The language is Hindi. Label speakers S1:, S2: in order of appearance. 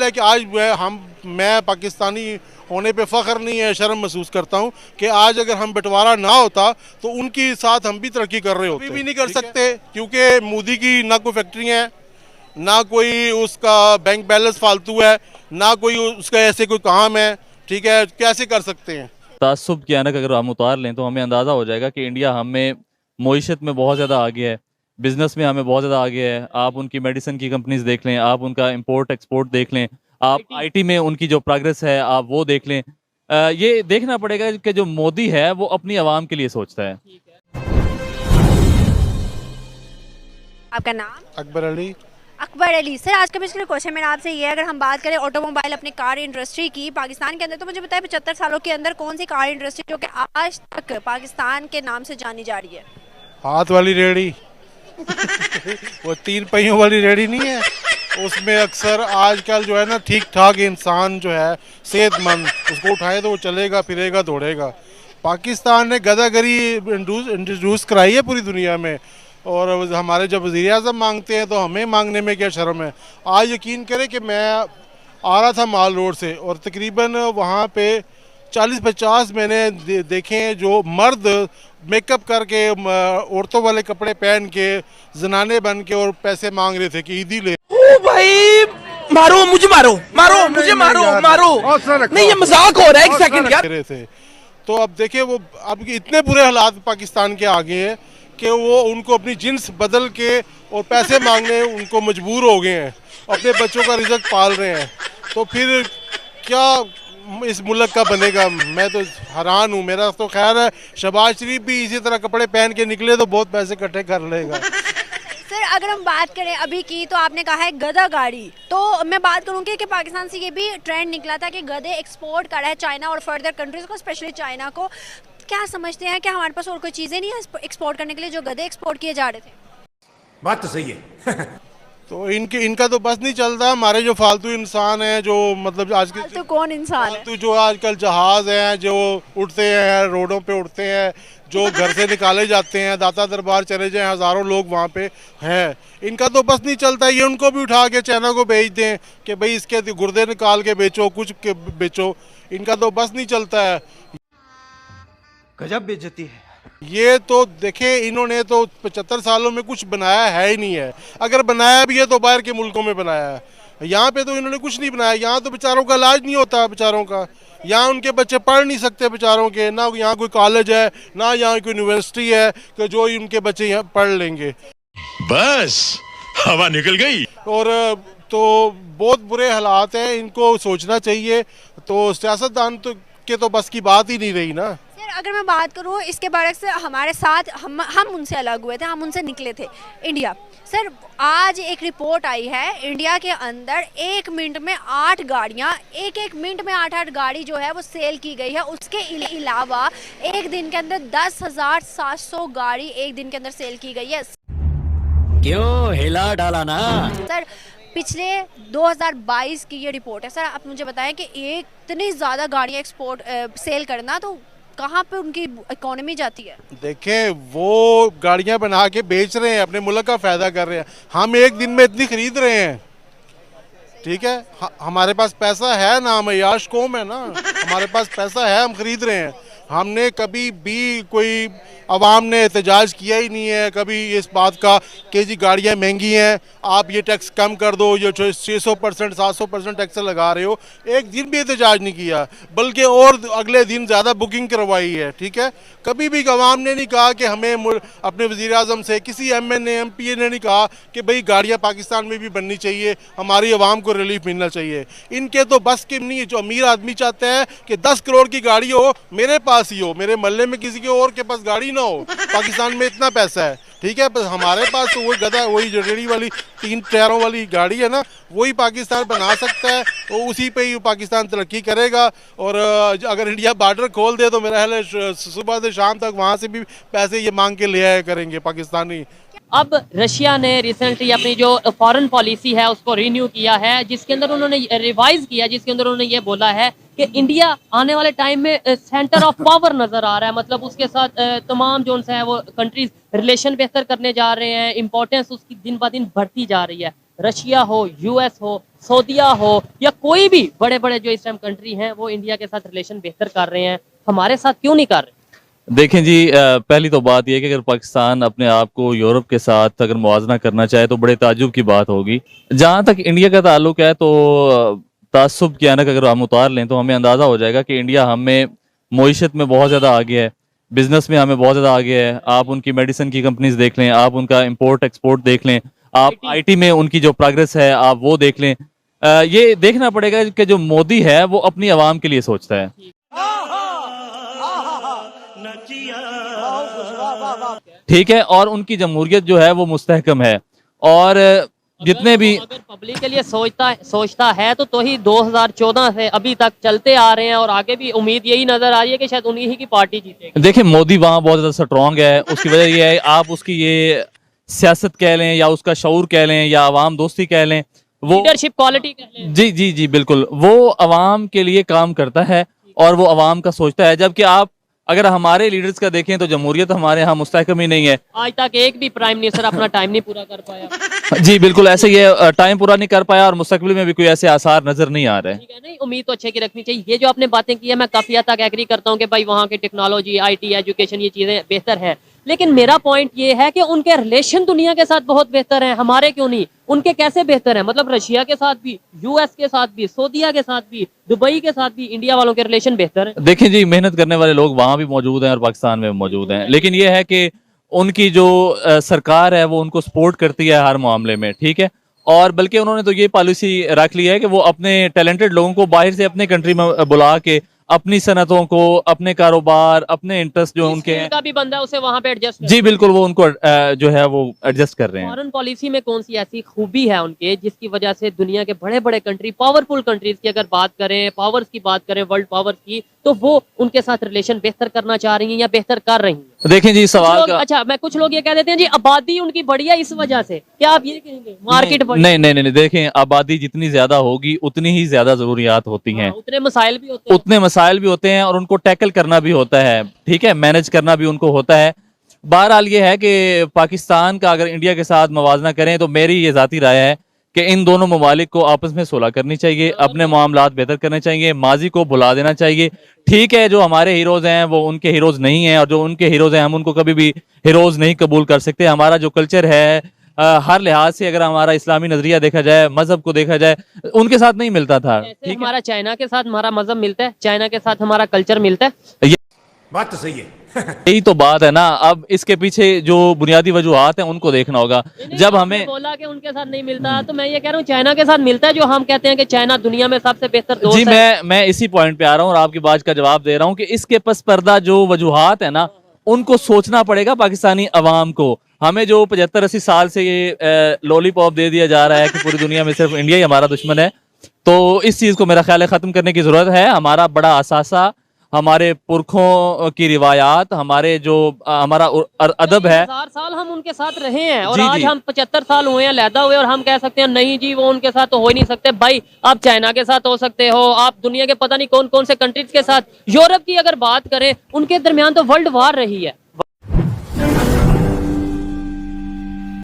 S1: है कि आज मैं पाकिस्तानी होने पे फ़ख्र नहीं है, शर्म महसूस करता हूँ कि आज अगर हम बंटवारा ना होता तो उनके साथ हम भी तरक्की कर रहे होते। भी नहीं कर सकते क्योंकि मोदी की ना कोई फैक्ट्री है, ना कोई उसका बैंक बैलेंस फालतू है, ना कोई उसका ऐसे कोई काम है। ठीक है, कैसे कर सकते हैं?
S2: तासुब की ऐनक अगर हम उतार लें तो हमें अंदाज़ा हो जाएगा कि इंडिया हमें मईशत में बहुत ज़्यादा आगे है, बिजनेस में हमें बहुत ज़्यादा आगे है। आप उनकी मेडिसिन की कंपनीज देख लें, आप उनका इंपोर्ट एक्सपोर्ट देख लें, आप आईटी में उनकी जो प्रोग्रेस है आप वो देख लें। ये देखना पड़ेगा कि जो मोदी है वो अपनी आवाम के लिए सोचता है।
S3: आपका नाम?
S1: अकबर अली।
S3: अकबर अली सर, आज का मुश्किल क्वेश्चन मेरा आपसे ये है, अगर हम बात करें ऑटोमोबाइल अपनी कार इंडस्ट्री की पाकिस्तान के अंदर, तो मुझे बताएं 75 सालों के अंदर कौन सी कार इंडस्ट्री जो कि आज तक पाकिस्तान के नाम से जानी जा रही है?
S1: हाथ वाली रेड़ी वो 3 पहियों वाली रेड़ी नहीं है, उसमें अक्सर आजकल जो है ना ठीक ठाक इंसान जो है सेहतमंद, उसको उठाए तो वो चलेगा फिरेगा दौड़ेगा। पाकिस्तान ने गदागरी इंट्रोड्यूस कराई है पूरी दुनिया में, और हमारे जब वज़ीर आज़म मांगते हैं तो हमें मांगने में क्या शर्म है। आज यकीन करें कि मैं आ रहा था माल रोड से और तकरीबन वहाँ पे 40-50 मैंने देखे हैं जो मर्द मेकअप करके औरतों वाले कपड़े पहन के जनाने बन के और पैसे मांग रहे थे कि ईदी ले।
S4: ओ भाई मारो मुझे, मारो मारो मुझे, मारो मारो, नहीं ये मजाक हो रहा है, एक सेकंड यार।
S1: रहे थे तो अब देखिए वो अब इतने बुरे हालात पाकिस्तान के आ गए हैं कि वो उनको अपनी जिन्स बदल के और पैसे मांगने उनको मजबूर हो गए हैं, अपने बच्चों का रिज़्क पाल रहे हैं। तो फिर क्या इस मुल्क का बनेगा? मैं तो हैरान हूँ। मेरा तो ख्याल है शहबाज शरीफ भी इसी तरह कपड़े पहन के निकले तो बहुत पैसे इकट्ठे कर लेगा।
S3: सर अगर हम बात करें अभी की, तो आपने कहा है गधा गाड़ी, तो मैं बात करूँगी कि पाकिस्तान से ये भी ट्रेंड निकला था कि गधे एक्सपोर्ट कर रहा है चाइना और फर्दर कंट्रीज को, स्पेशली चाइना को। क्या समझते हैं कि हमारे पास और कोई चीज़ें नहीं है एक्सपोर्ट करने के लिए जो गधे एक्सपोर्ट किए जा रहे थे?
S4: बात तो सही है।
S1: तो इनका तो बस नहीं चलता। हमारे जो फालतू इंसान हैं, जो मतलब आज के
S3: तो कौन इंसान है?
S1: फालतू जो आजकल जहाज हैं जो उड़ते हैं, रोडों पे उड़ते हैं, जो घर से निकाले जाते हैं, दाता दरबार चले जाएं, हज़ारों लोग वहाँ पे हैं, इनका तो बस नहीं चलता। ये उनको भी उठा के चाइना को भेज दें कि भाई इसके गुर्दे निकाल के बेचो, कुछ के बेचो। इनका तो बस नहीं चलता है।
S4: गजब बेइज्जती है।
S1: ये तो देखें, इन्होंने तो 75 सालों में कुछ बनाया है ही नहीं है। अगर बनाया भी है तो बाहर के मुल्कों में बनाया है। यहाँ पे तो इन्होंने कुछ नहीं बनाया। यहाँ तो बेचारों का इलाज नहीं होता, बेचारों का। यहाँ उनके बच्चे पढ़ नहीं सकते बेचारों के, ना यहाँ कोई कॉलेज है ना यहाँ कोई यूनिवर्सिटी है कि जो उनके बच्चे यहाँ पढ़ लेंगे।
S5: बस हवा निकल गई।
S1: और तो बहुत बुरे हालात हैं, इनको सोचना चाहिए। तो सियासतदान तो के तो बस की बात ही नहीं रही ना।
S3: सर अगर मैं बात करूँ इसके बारे से, हमारे साथ हम उनसे अलग हुए थे, हम उनसे निकले थे इंडिया। सर आज एक रिपोर्ट आई है, इंडिया के अंदर 1 मिनट में 8 गाड़ियाँ, एक मिनट में 8 गाड़ी जो है वो सेल की गई है। उसके अलावा एक दिन के अंदर 10,700 गाड़ी एक दिन के अंदर सेल की गई है।
S6: क्यों हिला डाला ना
S3: सर पिछले 2022 की ये रिपोर्ट है। सर आप मुझे बताएं कि इतनी ज़्यादा गाड़ियाँ एक्सपोर्ट सेल करना, तो कहाँ पे उनकी इकोनॉमी जाती है?
S1: देखें, वो गाड़ियाँ बना के बेच रहे हैं, अपने मुल्क का फ़ायदा कर रहे हैं। हम एक दिन में इतनी खरीद रहे हैं, ठीक है। हमारे पास पैसा है ना, हम अय्याश कौम है ना, हमारे पास पैसा है, हम खरीद रहे हैं। हमने कभी भी कोई अवाम ने एहतजाज किया ही नहीं है कभी इस बात का कि जी गाड़ियाँ महंगी हैं, आप ये टैक्स कम कर दो, ये 600% 700% टैक्स लगा रहे हो। एक दिन भी एहतजाज नहीं किया, बल्कि और अगले दिन ज़्यादा बुकिंग करवाई है, ठीक है। कभी भी अवाम ने नहीं कहा कि हमें अपने वज़ीर आज़म से, किसी MNA MPA ने नहीं कहा कि भाई गाड़ियाँ पाकिस्तान में भी बननी चाहिए, हमारी आवाम को रिलीफ मिलना चाहिए। इनके तो बस की नहीं है। जो अमीर आदमी चाहते हैं कि 10 करोड़ की गाड़ी हो, मेरे पास ही हो, मेरे मोहल्ले में किसी के और के पास गाड़ी ना हो। पाकिस्तान में इतना पैसा है, ठीक है। बस हमारे पास तो वही गधा, वही जो रेडी वाली 3 टायरों वाली गाड़ी है ना, वही पाकिस्तान बना सकता है, तो उसी पे ही पाकिस्तान तरक्की करेगा। और अगर इंडिया बॉर्डर खोल दे तो मेरा ख्याल है सुबह से शाम तक वहाँ से भी पैसे ये मांग के ले आया करेंगे पाकिस्तानी।
S7: अब रशिया ने रिसेंटली अपनी जो फॉरेन पॉलिसी है उसको रिन्यू किया है, जिसके अंदर उन्होंने रिवाइज किया, जिसके अंदर उन्होंने ये बोला है कि इंडिया आने वाले टाइम में सेंटर ऑफ पावर नजर आ रहा है। मतलब उसके साथ तमाम जो है वो कंट्रीज रिलेशन बेहतर करने जा रहे हैं, इंपॉर्टेंस उसकी दिन ब दिन बढ़ती जा रही है। रशिया हो, यूएस हो, सऊदीया हो या कोई भी बड़े बड़े जो इस टाइम कंट्री हैं वो इंडिया के साथ रिलेशन बेहतर कर रहे हैं, हमारे साथ क्यों नहीं कर रहे?
S2: देखें जी, पहली तो बात यह है कि अगर पाकिस्तान अपने आप को यूरोप के साथ अगर मुवाजना करना चाहे तो बड़े ताज्जुब की बात होगी। जहाँ तक इंडिया का ताल्लुक है तो तासुब की ऐनक अगर हम उतार लें तो हमें अंदाज़ा हो जाएगा कि इंडिया हमें मईशत में बहुत ज़्यादा आगे है, बिजनेस में हमें बहुत ज़्यादा आगे है। आप उनकी मेडिसिन की कंपनीज देख लें, आप उनका इम्पोर्ट एक्सपोर्ट देख लें, आप आईटी में उनकी जो प्रोग्रेस है आप वो देख लें। ये देखना पड़ेगा कि जो मोदी है वो अपनी आवाम के लिए सोचता है। ठीक है, और उनकी जमहूरियत जो है वो मुस्तहकम है। और जितने भी
S7: अगर पब्लिक के लिए सोचता है तो ही 2014 से अभी तक चलते आ रहे हैं और आगे भी उम्मीद यही नजर आ रही है कि शायद उन्हीं ही की पार्टी जीतेगी।
S2: देखिए, मोदी वहाँ बहुत ज्यादा स्ट्रॉन्ग है, उसकी वजह ये है, आप उसकी ये सियासत कह लें या उसका शऊर कह लें या अवाम दोस्ती कह लें, वो
S7: लीडरशिप क्वालिटी कह लें।
S2: जी जी जी बिल्कुल, वो अवाम के लिए काम करता है और वो अवाम का सोचता है। जबकि आप अगर हमारे लीडर्स का देखें तो जमहूरियत हमारे यहाँ मुस्तहकम ही नहीं है।
S7: आज तक एक भी प्राइम मिनिस्टर अपना टाइम नहीं पूरा कर पाया।
S2: जी बिल्कुल, ऐसे ये टाइम पूरा नहीं कर पाया और मुस्तकबिल में भी कोई ऐसे आसार नजर नहीं आ रहे।
S7: ठीक है, नहीं उम्मीद तो अच्छे की रखनी चाहिए। ये जो आपने बातें की है मैं काफी हद तक एग्री करता हूँ कि भाई वहाँ की टेक्नोलॉजी, आईटी, एजुकेशन ये चीजें बेहतर है, लेकिन मेरा पॉइंट ये है कि उनके रिलेशन दुनिया के साथ बहुत बेहतर हैं, हमारे क्यों नहीं? उनके कैसे बेहतर हैं? मतलब रशिया के साथ भी, यूएस के साथ भी, सऊदीया के साथ भी, दुबई के साथ भी इंडिया वालों के रिलेशन बेहतर हैं।
S2: देखें जी, मेहनत करने वाले लोग वहां भी मौजूद हैं और पाकिस्तान में भी मौजूद हैं, लेकिन ये है कि उनकी जो सरकार है वो उनको सपोर्ट करती है हर मामले में। ठीक है, और बल्कि उन्होंने तो ये पॉलिसी रख ली है कि वो अपने टैलेंटेड लोगों को बाहर से अपने कंट्री में बुला के अपनी सनतों को, अपने कारोबार, अपने इंटरेस्ट जो उनके हैं
S7: का भी बंदा उसे वहां पे एडजस्ट
S2: जी बिल्कुल, वो उनको जो है वो एडजस्ट कर रहे हैं।
S7: फॉरेन पॉलिसी में कौन सी ऐसी खूबी है उनके जिसकी वजह से दुनिया के बड़े बड़े कंट्री, पावरफुल कंट्रीज की अगर बात करें, पावर्स की बात करें, वर्ल्ड पावर्स की, तो वो उनके साथ रिलेशन बेहतर करना चाह रही हैं या बेहतर कर रही हैं?
S2: देखें जी, सवाल का
S7: अच्छा, मैं कुछ लोग ये कह देते हैं जी आबादी उनकी बढ़ी है इस वजह से, क्या आप ये कहेंगे मार्केट बढ़ी?
S2: नहीं नहीं नहीं, देखें आबादी जितनी ज्यादा होगी उतनी ही ज्यादा जरूरियात होती हैं,
S7: उतने मसाइल भी होते हैं,
S2: उतने मसाइल भी होते हैं और उनको टैकल करना भी होता है। ठीक है, मैनेज करना भी उनको होता है। बहरहाल ये है कि पाकिस्तान का अगर इंडिया के साथ मवाजना करें तो मेरी ये जाती राय है कि इन दोनों ममालिक को आपस में सुलह करनी चाहिए, अपने मामलात बेहतर करने चाहिए, माजी को भुला देना चाहिए। ठीक है, जो हमारे हीरोज हैं वो उनके हीरोज नहीं हैं और जो उनके हीरोज हैं हम उनको कभी भी हीरोज नहीं कबूल कर सकते। हमारा जो कल्चर है हर लिहाज से, अगर हमारा इस्लामी नजरिया देखा जाए, मजहब को देखा जाए, उनके साथ नहीं मिलता था। ठीक,
S7: हमारा चाइना के साथ हमारा मजहब मिलता है, चाइना के साथ हमारा कल्चर मिलता है।
S8: बात तो सही है।
S2: यही तो बात है ना। अब इसके पीछे जो बुनियादी वजूहात हैं उनको देखना होगा। जब हमें
S7: बोला कि उनके साथ नहीं मिलता, तो मैं ये कह रहा हूँ चाइना के साथ मिलता है, जो हम कहते हैं कि चाइना दुनिया में सबसे बेहतर दोस्त
S2: जी
S7: है।
S2: मैं इसी पॉइंट पे आ रहा हूँ और आपकी बात का जवाब दे रहा हूँ कि इसके पस पर्दा जो वजूहात है ना, उनको सोचना पड़ेगा पाकिस्तानी अवाम को। हमें जो 75-80 साल से ये लॉलीपॉप दे दिया जा रहा है कि पूरी दुनिया में सिर्फ इंडिया ही हमारा दुश्मन है, तो इस चीज को मेरा ख्याल है खत्म करने की जरूरत है। हमारा बड़ा असासा, हमारे पुरखों की रिवायात, हमारे जो हमारा अदब है,
S7: 1000 साल हम उनके साथ रहे हैं और
S2: जी,
S7: आज
S2: जी।
S7: हम 75 साल हुए हैं लैदा हुए और हम कह सकते हैं नहीं जी वो उनके साथ तो हो ही नहीं सकते। भाई आप चाइना के साथ हो सकते हो, आप दुनिया के पता नहीं कौन कौन से कंट्रीज के साथ, यूरोप की अगर बात करें उनके दरमियान तो वर्ल्ड वार रही है,